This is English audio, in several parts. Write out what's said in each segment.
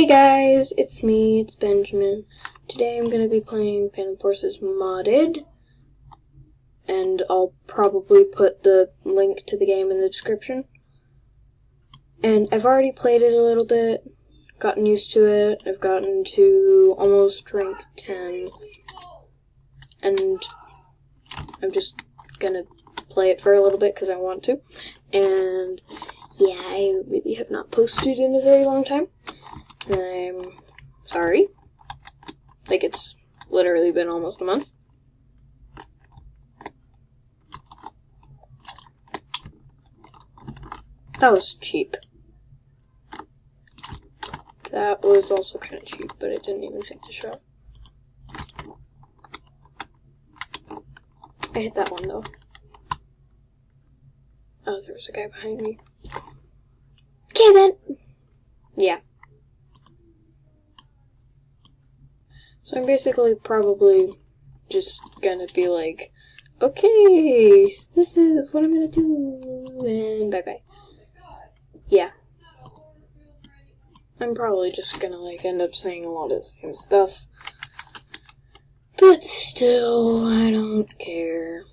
Hey guys, it's me, it's Benjamin. Today I'm going to be playing Phantom Forces Modded, and I'll probably put the link to the game in the description. And I've already played it a little bit, gotten used to it. I've gotten to almost rank 10, and I'm just going to play it for a little bit because I want to. And yeah, I really have not posted in a very long time. I'm sorry. Like, it's literally been almost a month. That was cheap. That was also kind of cheap, but it didn't even hit the shot. I hit that one, though. Oh, there was a guy behind me. Okay, then. Yeah. So I'm basically probably just gonna be like, okay, this is what I'm gonna do, and bye-bye. Yeah. I'm probably just gonna, like, end up saying a lot of the same stuff. But still, I don't care.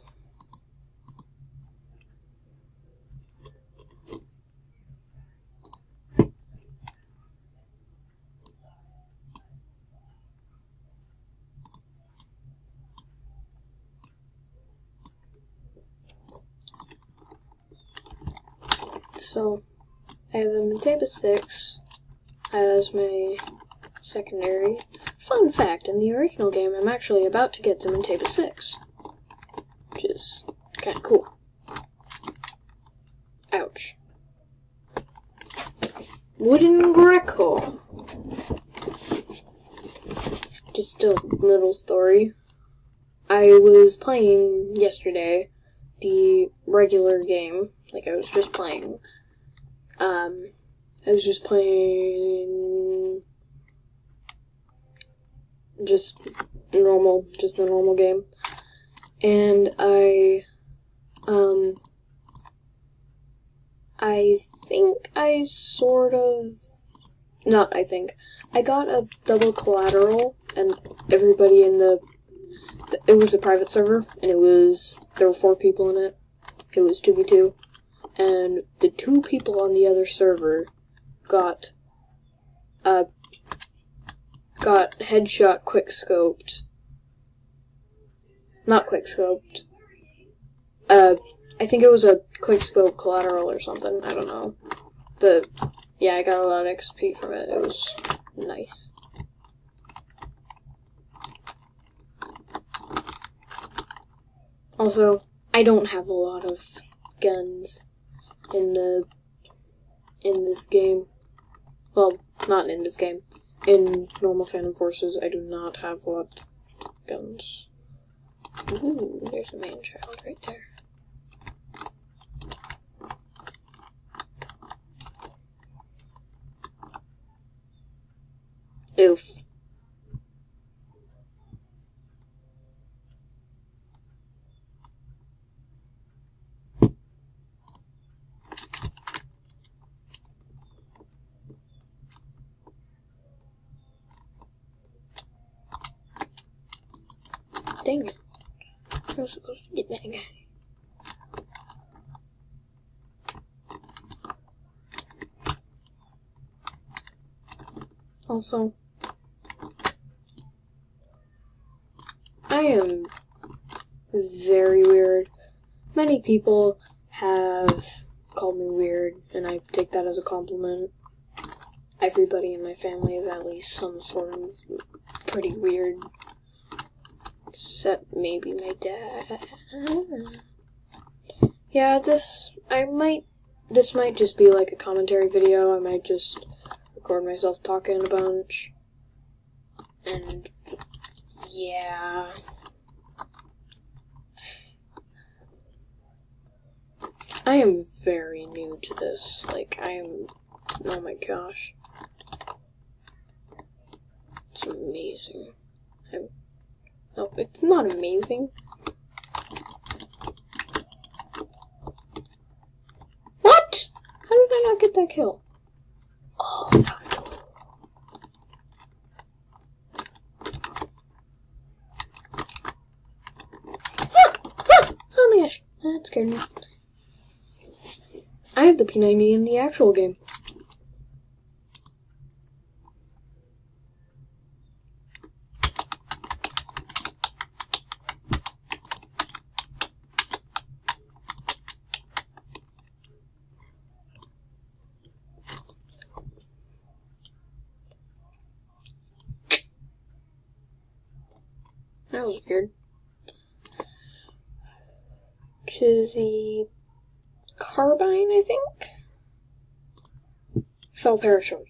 So, I have a Minteba 6 as my secondary. Fun fact, in the original game, I'm actually about to get the Minteba 6. Which is kind of cool. Ouch. Wooden Greco. Just a little story. I was playing yesterday the regular game. Like, I was just playing. I was just playing just the normal game. And I think I sort of, not I think, I got a double collateral, and everybody in it was a private server, and there were 4 people in it. It was 2v2, and the 2 people on the other server got headshot quickscoped. Not quickscoped. I think it was a quickscope collateral or something, I don't know. But yeah, I got a lot of XP from it. It was nice. Also, I don't have a lot of guns in this game. Well, not in this game. In normal Phantom Forces, I do not have a lot of guns. Ooh, there's a man-child right there. Oof. Dang it. I was supposed to get that guy. Also, I am very weird. Many people have called me weird, and I take that as a compliment. Everybody in my family is at least some sort of pretty weird. Except maybe my dad. Yeah, this might just be like a commentary video. I might just record myself talking a bunch. And yeah. I am very new to this. Like, oh my gosh. It's amazing. No, it's not amazing. What? How did I not get that kill? Oh, that was cool. scared me. I have the P90 in the actual game. That was weird. To the carbine, I think? Fell parachute.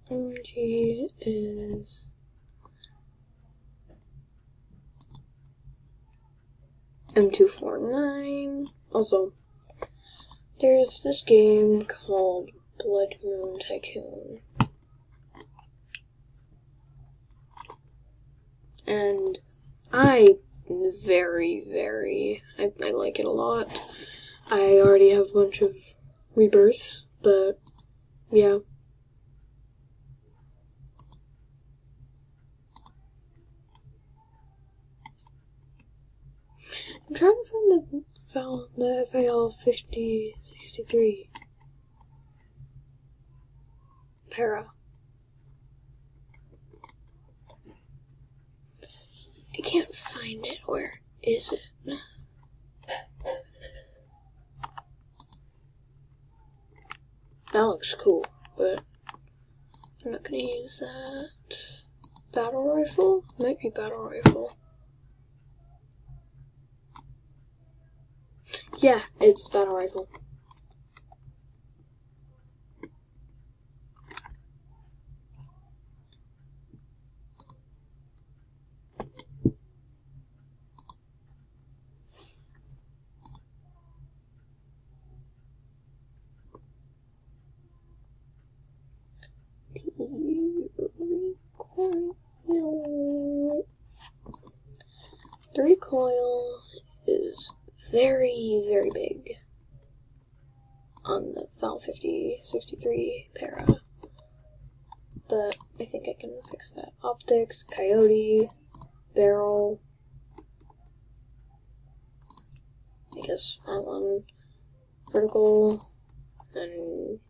MG is M249. Also, there's this game called Blood Moon Tycoon. And I like it a lot. I already have a bunch of rebirths, but yeah. I'm trying to find the FAL 5063 para. I can't find it. Where is it? That looks cool, but I'm not gonna use that. Battle rifle? Might be battle rifle. Yeah, it's battle rifle. The recoil is very, very big on the FAL 5063 para, but I think I can fix that. Optics, coyote, barrel, I guess front one, vertical, and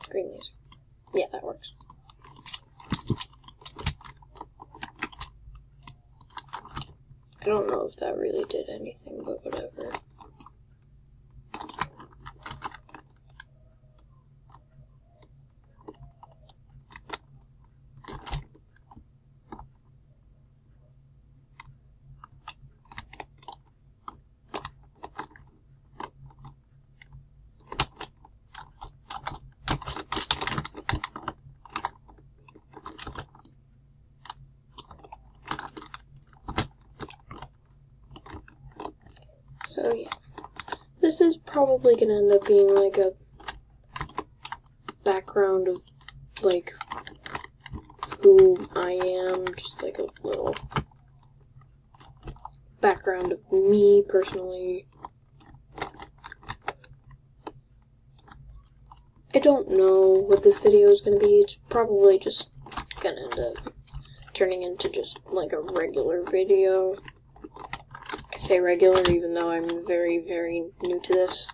green laser. Yeah, that works. I don't know if that really did anything, but whatever. So yeah, this is probably gonna end up being like a background of like who I am, just like a little background of me personally. I don't know what this video is gonna be. It's probably just gonna end up turning into just like a regular video. I say regular even though I'm very, very new to this.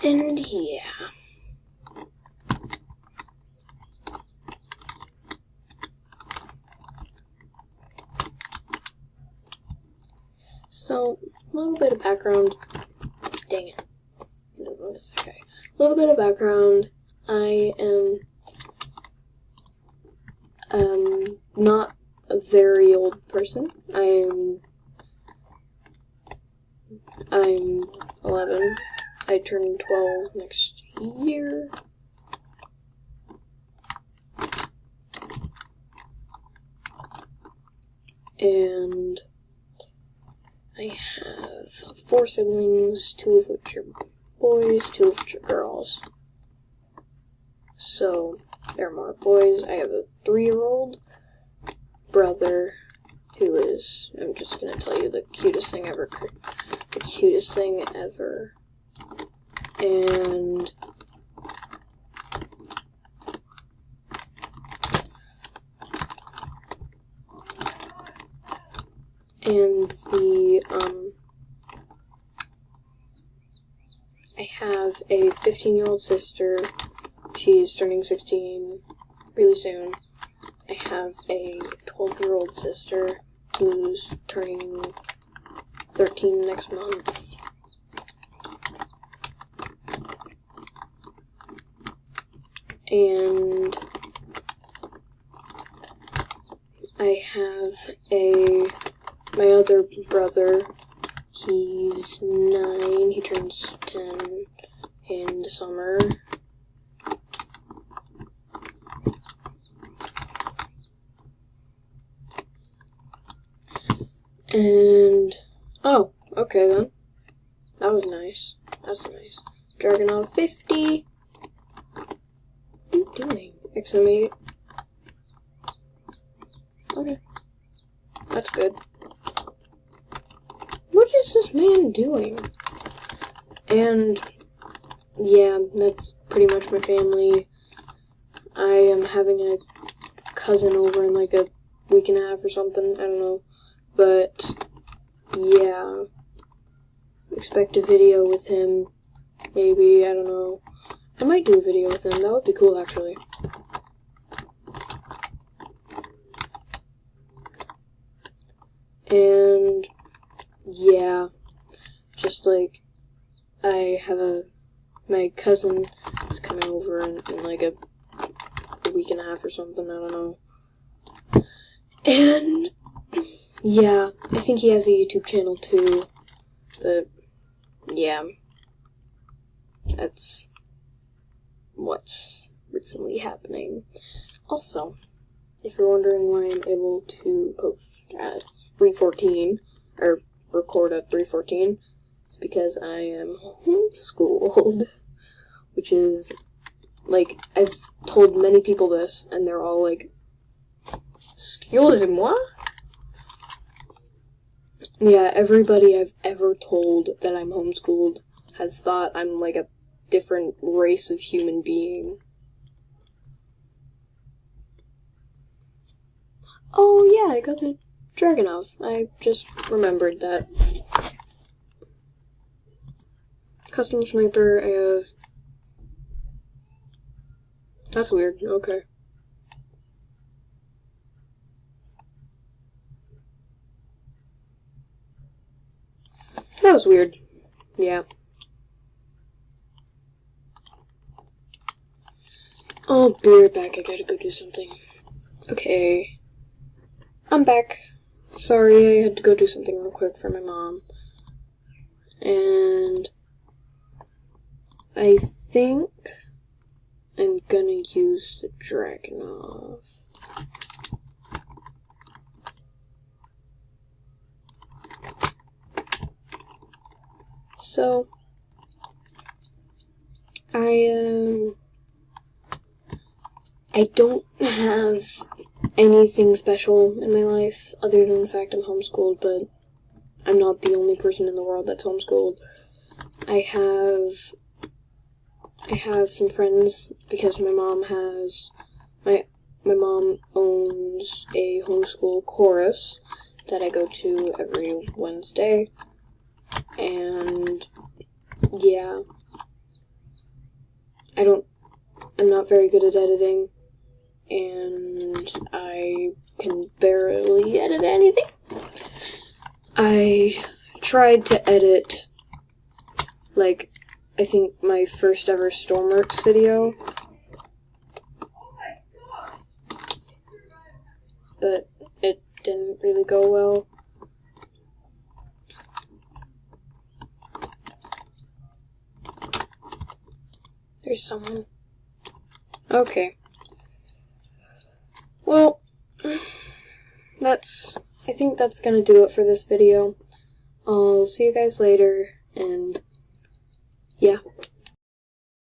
And yeah. So, a little bit of background. Dang it. Okay. A little bit of background. I am not a very old person. I'm 11. I turn 12 next year. And I have 4 siblings, 2 of which are boys, 2 of which are girls. So, there are more boys. I have a 3-year-old brother who is, I'm just gonna tell you, the cutest thing ever. The cutest thing ever. And I have a 15-year-old sister. She's turning 16 really soon. I have a 12-year-old sister who's turning 13 next month. And I have my other brother. He's 9. He turns 10 in the summer. And, oh, okay then. That was nice. That's nice. Dragonov 50. What are you doing? XM8. Okay. That's good. What is this man doing? And, yeah, that's pretty much my family. I am having a cousin over in like a week and a half or something. I don't know. But, yeah. Expect a video with him. Maybe, I don't know. I might do a video with him. That would be cool, actually. And, yeah. Just like, I have my cousin is coming over in like a week and a half or something, I don't know. And, yeah, I think he has a YouTube channel too, but, yeah, that's what's recently happening. Also, if you're wondering why I'm able to post at 3:14, or record at 3:14, it's because I am homeschooled, which is, like, I've told many people this, and they're all like, excusez-moi? Yeah, everybody I've ever told that I'm homeschooled has thought I'm like a different race of human being. Oh yeah, I got the Dragonov. I just remembered that. Custom sniper, I have... That's weird, okay. That was weird. Yeah. I'll be right back. I gotta go do something. Okay. I'm back. Sorry, I had to go do something real quick for my mom. And I think I'm gonna use the Dragonov. So, I don't have anything special in my life other than the fact I'm homeschooled, but I'm not the only person in the world that's homeschooled. I have some friends because my mom owns a homeschool chorus that I go to every Wednesday. And yeah, I'm not very good at editing, and I can barely edit anything. I tried to edit, like, I think my first ever Stormworks video, but it didn't really go well. There's someone. Okay. Well, I think that's gonna do it for this video. I'll see you guys later, and yeah.